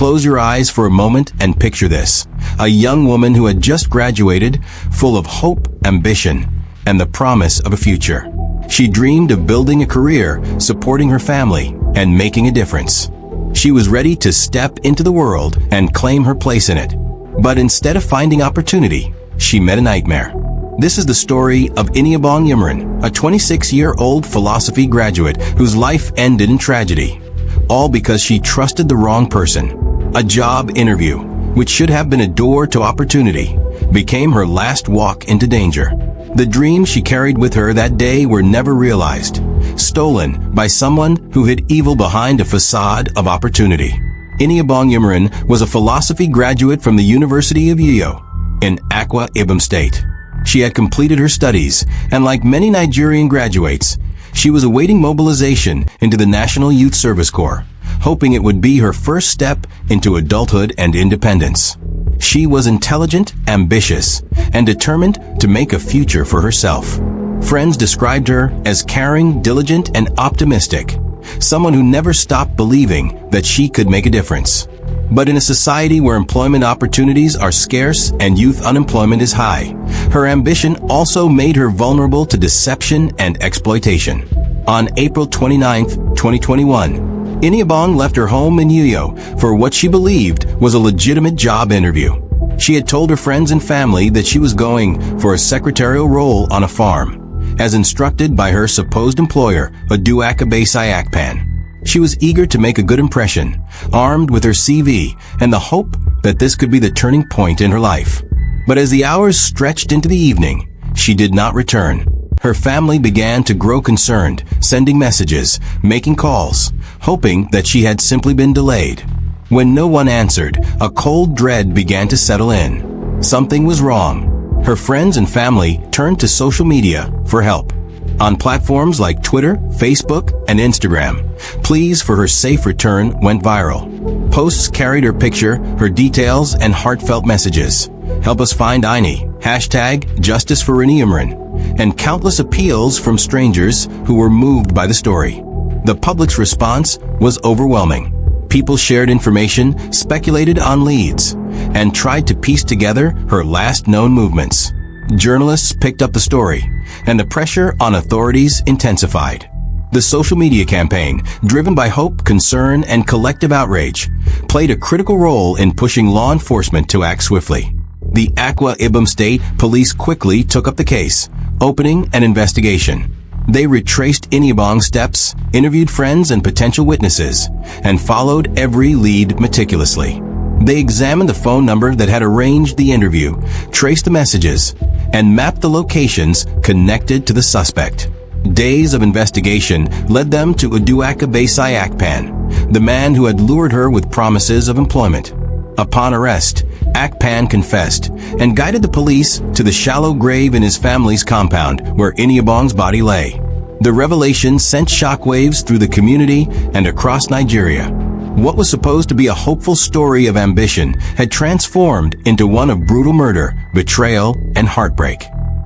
Close your eyes for a moment and picture this. A young woman who had just graduated, full of hope, ambition, and the promise of a future. She dreamed of building a career, supporting her family, and making a difference. She was ready to step into the world and claim her place in it. But instead of finding opportunity, she met a nightmare. This is the story of Iniubong Umoren, a 26-year-old philosophy graduate whose life ended in tragedy. All because she trusted the wrong person. A job interview, which should have been a door to opportunity, became her last walk into danger. The dreams she carried with her that day were never realized, stolen by someone who hid evil behind a facade of opportunity. Iniubong Umoren was a philosophy graduate from the University of Uyo in Akwa Ibom State. She had completed her studies, and like many Nigerian graduates, she was awaiting mobilization into the National Youth Service Corps, hoping it would be her first step into adulthood and independence. She was intelligent, ambitious, and determined to make a future for herself. Friends described her as caring, diligent, and optimistic, someone who never stopped believing that she could make a difference. But in a society where employment opportunities are scarce and youth unemployment is high, her ambition also made her vulnerable to deception and exploitation. On April 29, 2021, Iniubong left her home in Uyo for what she believed was a legitimate job interview. She had told her friends and family that she was going for a secretarial role on a farm, as instructed by her supposed employer, Aduaka Akpan. She was eager to make a good impression, armed with her CV and the hope that this could be the turning point in her life. But as the hours stretched into the evening, she did not return. Her family began to grow concerned, sending messages, making calls, hoping that she had simply been delayed. When no one answered, a cold dread began to settle in. Something was wrong. Her friends and family turned to social media for help. On platforms like Twitter, Facebook, and Instagram, pleas for her safe return went viral. Posts carried her picture, her details, and heartfelt messages. Help us find Ini, #Justice for Iniubong, and countless appeals from strangers who were moved by the story. The public's response was overwhelming. People shared information, speculated on leads, and tried to piece together her last known movements. Journalists picked up the story, and the pressure on authorities intensified. The social media campaign, driven by hope, concern, and collective outrage, played a critical role in pushing law enforcement to act swiftly. The Akwa Ibom State Police quickly took up the case, opening an investigation. They retraced Iniubong's steps, interviewed friends and potential witnesses, and followed every lead meticulously. They examined the phone number that had arranged the interview, traced the messages, and mapped the locations connected to the suspect. Days of investigation led them to Aduaka Akpan, the man who had lured her with promises of employment. Upon arrest, Akpan confessed and guided the police to the shallow grave in his family's compound where Iniubong's body lay. The revelation sent shockwaves through the community and across Nigeria. What was supposed to be a hopeful story of ambition had transformed into one of brutal murder, betrayal, and heartbreak.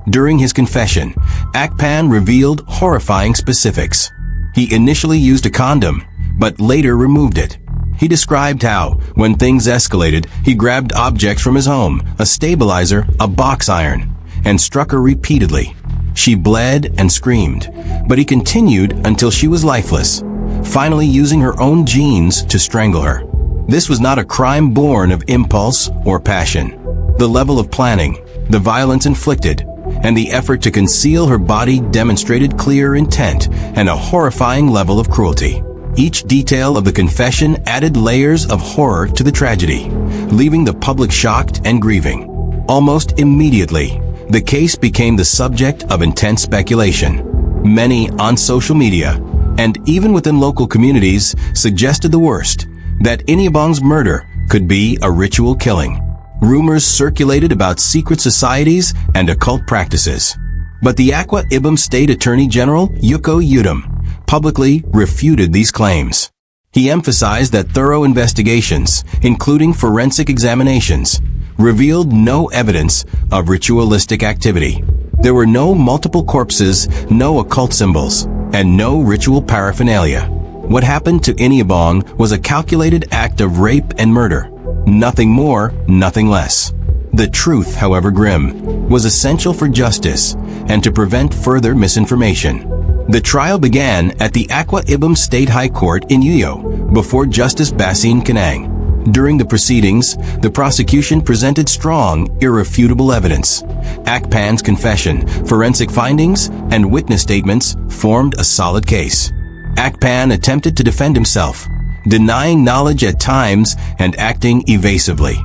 During his confession, Akpan revealed horrifying specifics. He initially used a condom, but later removed it. He described how, when things escalated, he grabbed objects from his home, a stabilizer, a box iron, and struck her repeatedly. She bled and screamed, but he continued until she was lifeless, finally using her own jeans to strangle her. This was not a crime born of impulse or passion. The level of planning, the violence inflicted, and the effort to conceal her body demonstrated clear intent and a horrifying level of cruelty. Each detail of the confession added layers of horror to the tragedy, leaving the public shocked and grieving. Almost immediately, the case became the subject of intense speculation. Many on social media, and even within local communities, suggested the worst, that Iniubong's murder could be a ritual killing. Rumors circulated about secret societies and occult practices. But the Akwa Ibom State Attorney General, Yuko Udom, publicly refuted these claims. He emphasized that thorough investigations, including forensic examinations, revealed no evidence of ritualistic activity. There were no multiple corpses, no occult symbols, and no ritual paraphernalia. What happened to Iniubong was a calculated act of rape and murder. Nothing more, nothing less. The truth, however grim, was essential for justice and to prevent further misinformation. The trial began at the Akwa Ibom State High Court in Uyo before Justice Basine Kanang. During the proceedings, the prosecution presented strong, irrefutable evidence. Akpan's confession, forensic findings, and witness statements formed a solid case. Akpan attempted to defend himself, denying knowledge at times and acting evasively.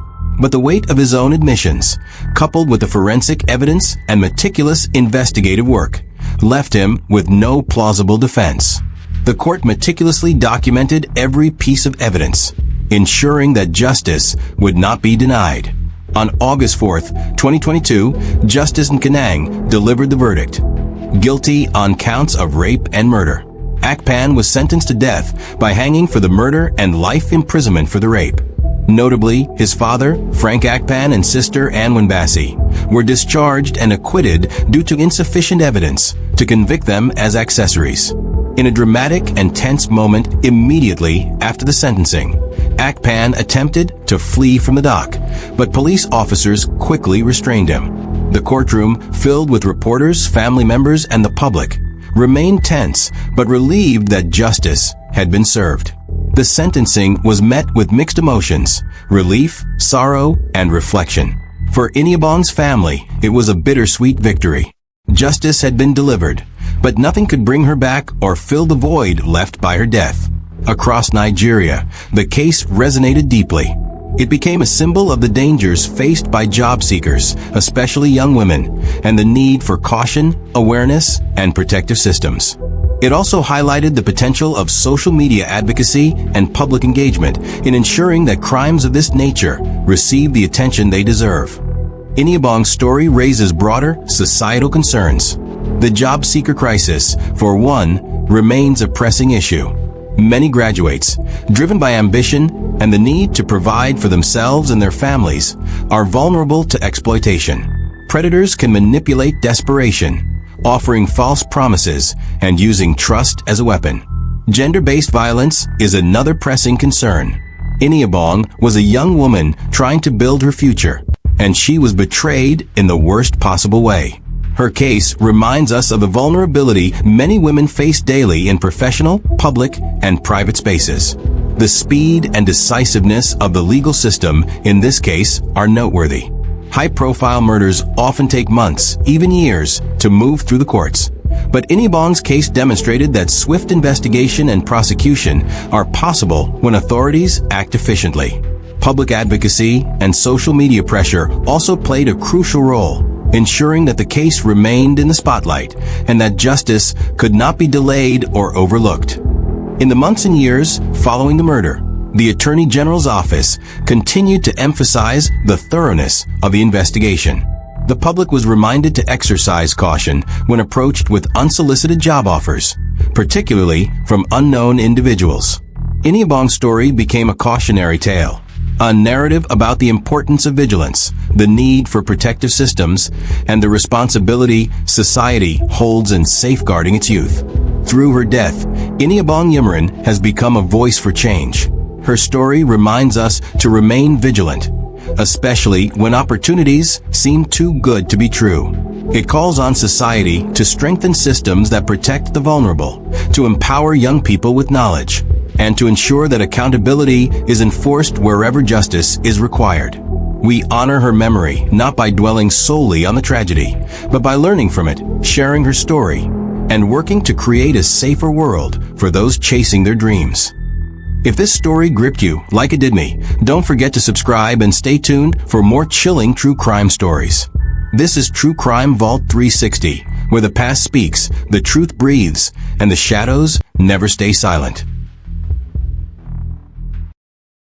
But the weight of his own admissions, coupled with the forensic evidence and meticulous investigative work, left him with no plausible defense. The court meticulously documented every piece of evidence, ensuring that justice would not be denied. On August 4, 2022, Justice Kanang delivered the verdict. Guilty on counts of rape and murder. Akpan was sentenced to death by hanging for the murder and life imprisonment for the rape. Notably, his father, Frank Akpan, and sister, Anwen Basi, were discharged and acquitted due to insufficient evidence to convict them as accessories. In a dramatic and tense moment immediately after the sentencing, Akpan attempted to flee from the dock, but police officers quickly restrained him. The courtroom, filled with reporters, family members, and the public, remained tense but relieved that justice had been served. The sentencing was met with mixed emotions, relief, sorrow, and reflection. For Iniubong's family, it was a bittersweet victory. Justice had been delivered, but nothing could bring her back or fill the void left by her death. Across Nigeria, the case resonated deeply. It became a symbol of the dangers faced by job seekers, especially young women, and the need for caution, awareness, and protective systems. It also highlighted the potential of social media advocacy and public engagement in ensuring that crimes of this nature receive the attention they deserve. Iniubong's story raises broader societal concerns. The job seeker crisis, for one, remains a pressing issue. Many graduates, driven by ambition and the need to provide for themselves and their families, are vulnerable to exploitation. Predators can manipulate desperation, offering false promises and using trust as a weapon. Gender-based violence is another pressing concern. Iniubong was a young woman trying to build her future, and she was betrayed in the worst possible way. Her case reminds us of the vulnerability many women face daily in professional, public, and private spaces. The speed and decisiveness of the legal system in this case are noteworthy. High-profile murders often take months, even years, to move through the courts. But Iniubong's case demonstrated that swift investigation and prosecution are possible when authorities act efficiently. Public advocacy and social media pressure also played a crucial role, ensuring that the case remained in the spotlight and that justice could not be delayed or overlooked. In the months and years following the murder, the Attorney General's office continued to emphasize the thoroughness of the investigation. The public was reminded to exercise caution when approached with unsolicited job offers, particularly from unknown individuals. Iniubong's story became a cautionary tale, a narrative about the importance of vigilance, the need for protective systems, and the responsibility society holds in safeguarding its youth. Through her death, Iniubong Umoren has become a voice for change. Her story reminds us to remain vigilant, especially when opportunities seem too good to be true. It calls on society to strengthen systems that protect the vulnerable, to empower young people with knowledge, and to ensure that accountability is enforced wherever justice is required. We honor her memory not by dwelling solely on the tragedy, but by learning from it, sharing her story, and working to create a safer world for those chasing their dreams. If this story gripped you like it did me, don't forget to subscribe and stay tuned for more chilling true crime stories. This is True Crime Vault 360, where the past speaks, the truth breathes, and the shadows never stay silent.